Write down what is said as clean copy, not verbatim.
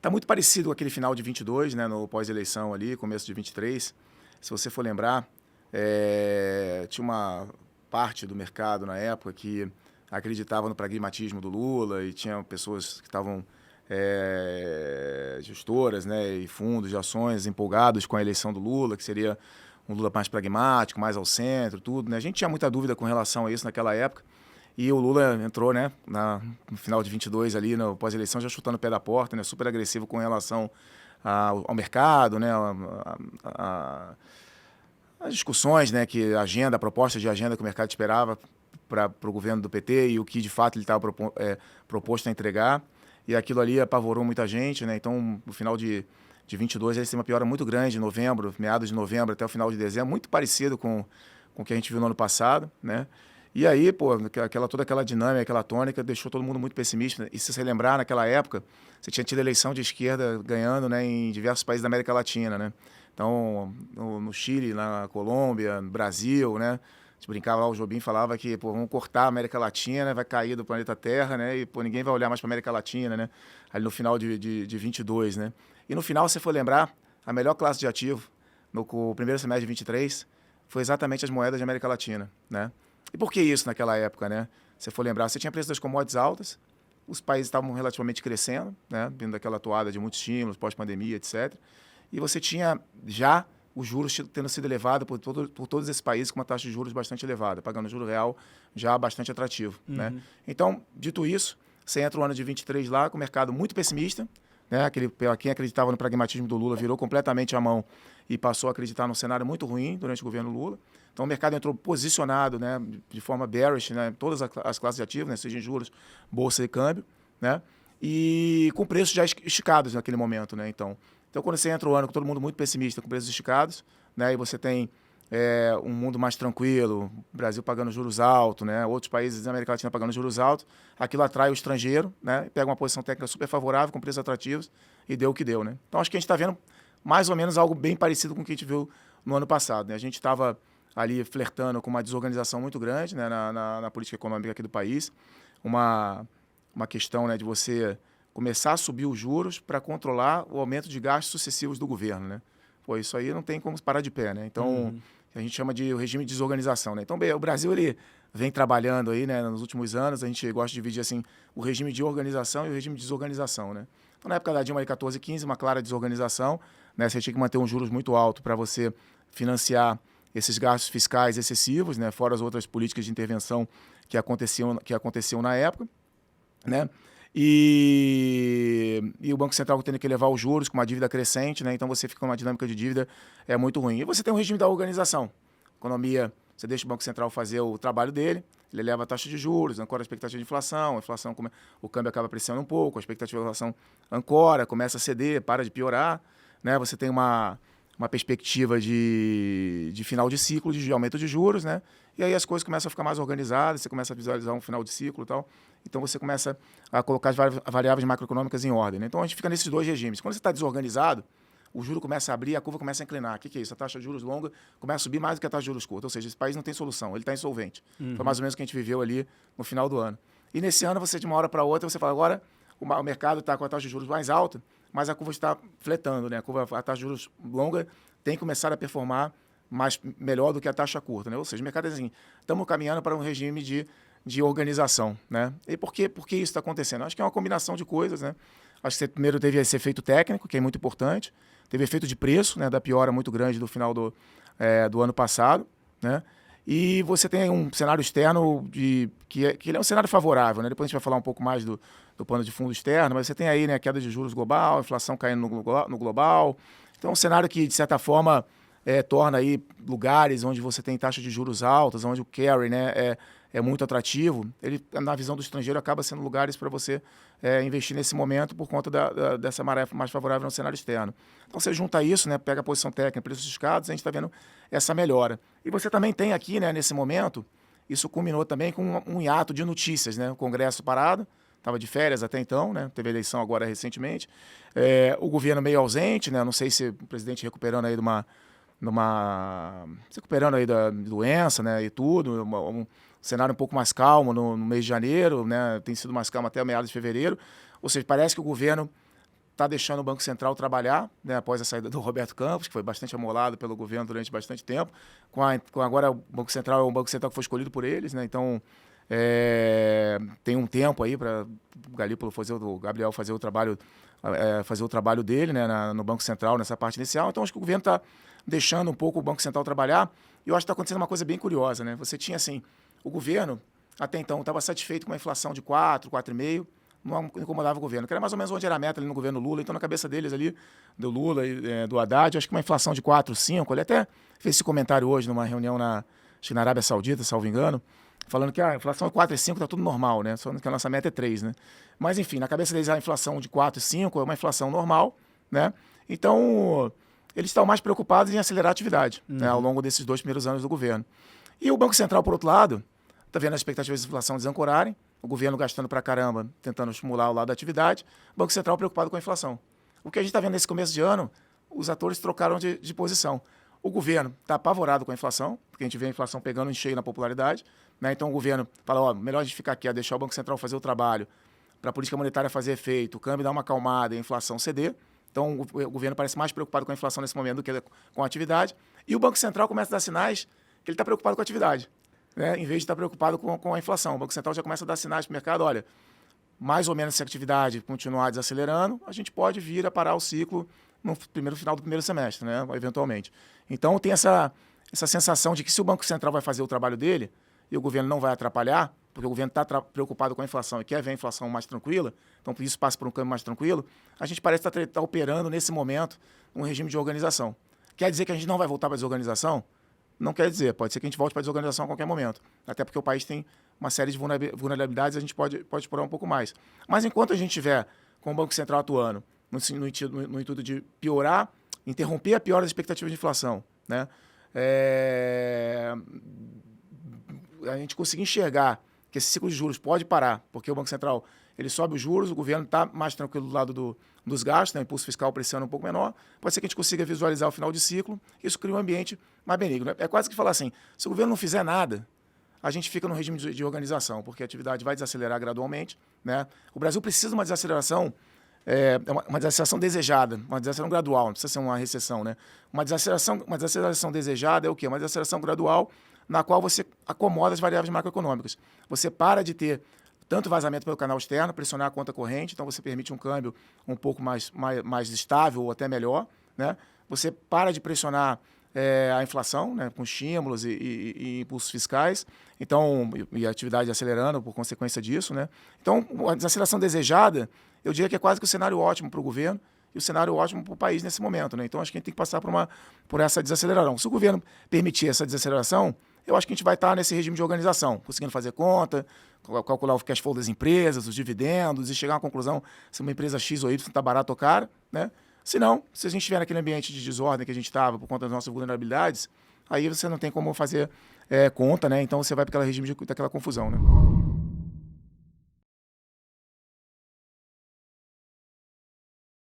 Tá muito parecido com aquele final de 22, né, no pós-eleição ali, começo de 23. Se você for lembrar, tinha uma parte do mercado na época que acreditava no pragmatismo do Lula e tinha pessoas que estavam, gestoras, né, e fundos de ações empolgados com a eleição do Lula, que seria um Lula mais pragmático, mais ao centro, tudo, né? A gente tinha muita dúvida com relação a isso naquela época. E o Lula entrou, né, no final de 22 ali, no pós-eleição, já chutando o pé da porta, né, super agressivo com relação ao mercado, né, as discussões, né, a proposta de agenda que o mercado esperava para o governo do PT e o que de fato ele estava proposto a entregar. E aquilo ali apavorou muita gente, né? Então, no final de 22, eles têm uma piora muito grande, em novembro, meados de novembro até o final de dezembro, muito parecido com o que a gente viu no ano passado, né? E aí, pô, toda aquela dinâmica, aquela tônica, deixou todo mundo muito pessimista. E se você lembrar, naquela época, você tinha tido eleição de esquerda ganhando, né, em diversos países da América Latina, né? Então, no Chile, na Colômbia, no Brasil, né? A gente brincava lá, o Jobim falava que, pô, vamos cortar a América Latina, vai cair do planeta Terra, né? E, pô, ninguém vai olhar mais para a América Latina, né? Ali no final de 22, né? E no final, se você for lembrar, a melhor classe de ativo no primeiro semestre de 23 foi exatamente as moedas de América Latina, né? E por que isso naquela época, né? Se você for lembrar, você tinha preço das commodities altas, os países estavam relativamente crescendo, né? Vindo daquela toada de muitos estímulos, pós-pandemia, etc. E você tinha já os juros tendo sido elevados por todos esses países com uma taxa de juros bastante elevada, pagando juro real já bastante atrativo, né? Então, dito isso, você entra o ano de 23 lá com o mercado muito pessimista, né? Quem acreditava no pragmatismo do Lula virou completamente a mão e passou a acreditar num cenário muito ruim durante o governo Lula. Então, o mercado entrou posicionado, né, de forma bearish, né, todas as classes de ativos, né, seja em juros, bolsa e câmbio, né, e com preços já esticados naquele momento, né, então, quando você entra o ano com todo mundo muito pessimista, com preços esticados, né, e você tem um mundo mais tranquilo, Brasil pagando juros altos, né, outros países da América Latina pagando juros altos, aquilo atrai o estrangeiro, né, pega uma posição técnica super favorável, com preços atrativos, e deu o que deu, né. Então, acho que a gente está vendo mais ou menos algo bem parecido com o que a gente viu no ano passado, né. A gente estava ali flertando com uma desorganização muito grande, né, na política econômica aqui do país, uma questão, né, de você começar a subir os juros para controlar o aumento de gastos sucessivos do governo, né? Pô, isso aí não tem como parar de pé, né? Então, a gente chama de regime de desorganização, né? Então, bem, o Brasil, ele vem trabalhando aí, né, nos últimos anos, a gente gosta de dividir, assim, o regime de organização e o regime de desorganização, né? Então, na época da Dilma, de 14 e 15, uma clara desorganização, né? Você tinha que manter uns juros muito altos para você financiar esses gastos fiscais excessivos, né, fora as outras políticas de intervenção que aconteciam na época, né, e o Banco Central tendo que elevar os juros com uma dívida crescente, né, então você fica numa dinâmica de dívida muito ruim. E você tem um regime da organização. Economia, você deixa o Banco Central fazer o trabalho dele, ele eleva a taxa de juros, ancora a expectativa de inflação, o câmbio acaba pressionando um pouco, a expectativa de inflação ancora, começa a ceder, para de piorar, né, você tem uma perspectiva de final de ciclo, de aumento de juros, né? E aí as coisas começam a ficar mais organizadas, você começa a visualizar um final de ciclo e tal. Então você começa a colocar as variáveis macroeconômicas em ordem, né? Então a gente fica nesses dois regimes. Quando você está desorganizado, o juro começa a abrir, a curva começa a inclinar. O que é isso? A taxa de juros longa começa a subir mais do que a taxa de juros curta. Ou seja, esse país não tem solução, ele está insolvente. Foi mais ou menos o que a gente viveu ali no final do ano. E nesse ano, você de uma hora para outra, você fala, agora o mercado está com a taxa de juros mais alta, mas a curva está fletando, né? A taxa de juros longa tem começado a performar melhor do que a taxa curta, né? Ou seja, o mercado é assim, estamos caminhando para um regime de organização, né? E por que isso está acontecendo? Acho que é uma combinação de coisas, né? Acho que primeiro teve esse efeito técnico, que é muito importante, teve efeito de preço, né, da piora muito grande do final do ano passado, né? E você tem um cenário externo que ele é um cenário favorável, né? Depois a gente vai falar um pouco mais do pano de fundo externo, mas você tem aí, né, a queda de juros global, a inflação caindo no global. Então é um cenário que, de certa forma, torna aí lugares onde você tem taxa de juros altas, onde o carry, né, é muito atrativo. Ele, na visão do estrangeiro, acaba sendo lugares para você investir nesse momento por conta dessa maré mais favorável no cenário externo. Então você junta isso, né, pega a posição técnica, preços esticados, a gente está vendo essa melhora. E você também tem aqui, né, nesse momento, isso culminou também com um hiato de notícias, né, o Congresso parado, estava de férias até então, né, teve eleição agora recentemente, o governo meio ausente, né, não sei se o presidente recuperando aí recuperando aí da doença, né, e tudo, um cenário um pouco mais calmo no mês de janeiro, né, tem sido mais calmo até meados de fevereiro, ou seja, parece que o governo está deixando o Banco Central trabalhar, né, após a saída do Roberto Campos, que foi bastante amolado pelo governo durante bastante tempo. Agora o Banco Central é um Banco Central que foi escolhido por eles, né, então tem um tempo aí para o Gabriel fazer o trabalho dele, né, no Banco Central, nessa parte inicial. Então acho que o governo está deixando um pouco o Banco Central trabalhar. E eu acho que está acontecendo uma coisa bem curiosa, né? Você tinha assim, o governo até então estava satisfeito com uma inflação de 4,5%, não incomodava o governo, que era mais ou menos onde era a meta ali no governo Lula. Então, na cabeça deles ali, do Lula e do Haddad, acho que uma inflação de 4, 5, ele até fez esse comentário hoje numa reunião acho que na Arábia Saudita, salvo engano, falando que a inflação de 4 e 5 está tudo normal, né? Só que a nossa meta é 3, né? Mas, enfim, na cabeça deles a inflação de 4 e 5 é uma inflação normal, né? Então, eles estão mais preocupados em acelerar a atividade, né, ao longo desses 2 primeiros anos do governo. E o Banco Central, por outro lado, está vendo as expectativas de inflação desancorarem, o governo gastando pra caramba, tentando estimular o lado da atividade, o Banco Central preocupado com a inflação. O que a gente está vendo nesse começo de ano, os atores trocaram de posição. O governo está apavorado com a inflação, porque a gente vê a inflação pegando em cheio na popularidade, né? Então o governo fala, melhor a gente ficar aqui, deixar o Banco Central fazer o trabalho, para a política monetária fazer efeito, o câmbio dar uma acalmada e a inflação ceder. Então o governo parece mais preocupado com a inflação nesse momento do que com a atividade. E o Banco Central começa a dar sinais que ele está preocupado com a atividade, né? Em vez de estar preocupado com a inflação. O Banco Central já começa a dar sinais para o mercado, olha, mais ou menos se a atividade continuar desacelerando, a gente pode vir a parar o ciclo no final do primeiro semestre, né? Eventualmente. Então tem essa sensação de que se o Banco Central vai fazer o trabalho dele e o governo não vai atrapalhar, porque o governo está preocupado com a inflação e quer ver a inflação mais tranquila, então por isso passa por um câmbio mais tranquilo, a gente parece estar operando nesse momento um regime de organização. Quer dizer que a gente não vai voltar para a desorganização? Não quer dizer, pode ser que a gente volte para a desorganização a qualquer momento, até porque o país tem uma série de vulnerabilidades, a gente pode explorar um pouco mais. Mas enquanto a gente tiver com o Banco Central atuando no intuito de piorar, interromper a pior das expectativas de inflação, né? A gente conseguir enxergar que esse ciclo de juros pode parar, porque o Banco Central ele sobe os juros, o governo está mais tranquilo do lado dos gastos, né? O impulso fiscal para esse ano um pouco menor, pode ser que a gente consiga visualizar o final de ciclo, isso cria um ambiente mais benigno, né? É quase que falar assim, se o governo não fizer nada, a gente fica no regime de organização, porque a atividade vai desacelerar gradualmente, né? O Brasil precisa de uma desaceleração, uma desaceleração desejada, uma desaceleração gradual, não precisa ser uma recessão, né? Uma desaceleração desejada é o quê? Uma desaceleração gradual na qual você acomoda as variáveis macroeconômicas. Você para de ter tanto vazamento pelo canal externo, pressionar a conta corrente, então você permite um câmbio um pouco mais estável ou até melhor, né? Você para de pressionar a inflação, né, com estímulos e impulsos fiscais, então, e a atividade acelerando por consequência disso, né? Então, a desaceleração desejada, eu diria que é quase que o cenário ótimo para o governo e o cenário ótimo para o país nesse momento, né? Então, acho que a gente tem que passar por essa desaceleração. Se o governo permitir essa desaceleração, eu acho que a gente vai estar nesse regime de organização, conseguindo fazer conta, calcular o cash flow das empresas, os dividendos e chegar à conclusão se uma empresa X ou Y está barato ou cara, né? Se não, se a gente estiver naquele ambiente de desordem que a gente estava por conta das nossas vulnerabilidades, aí você não tem como fazer conta, né? Então você vai para aquele regime daquela confusão, né?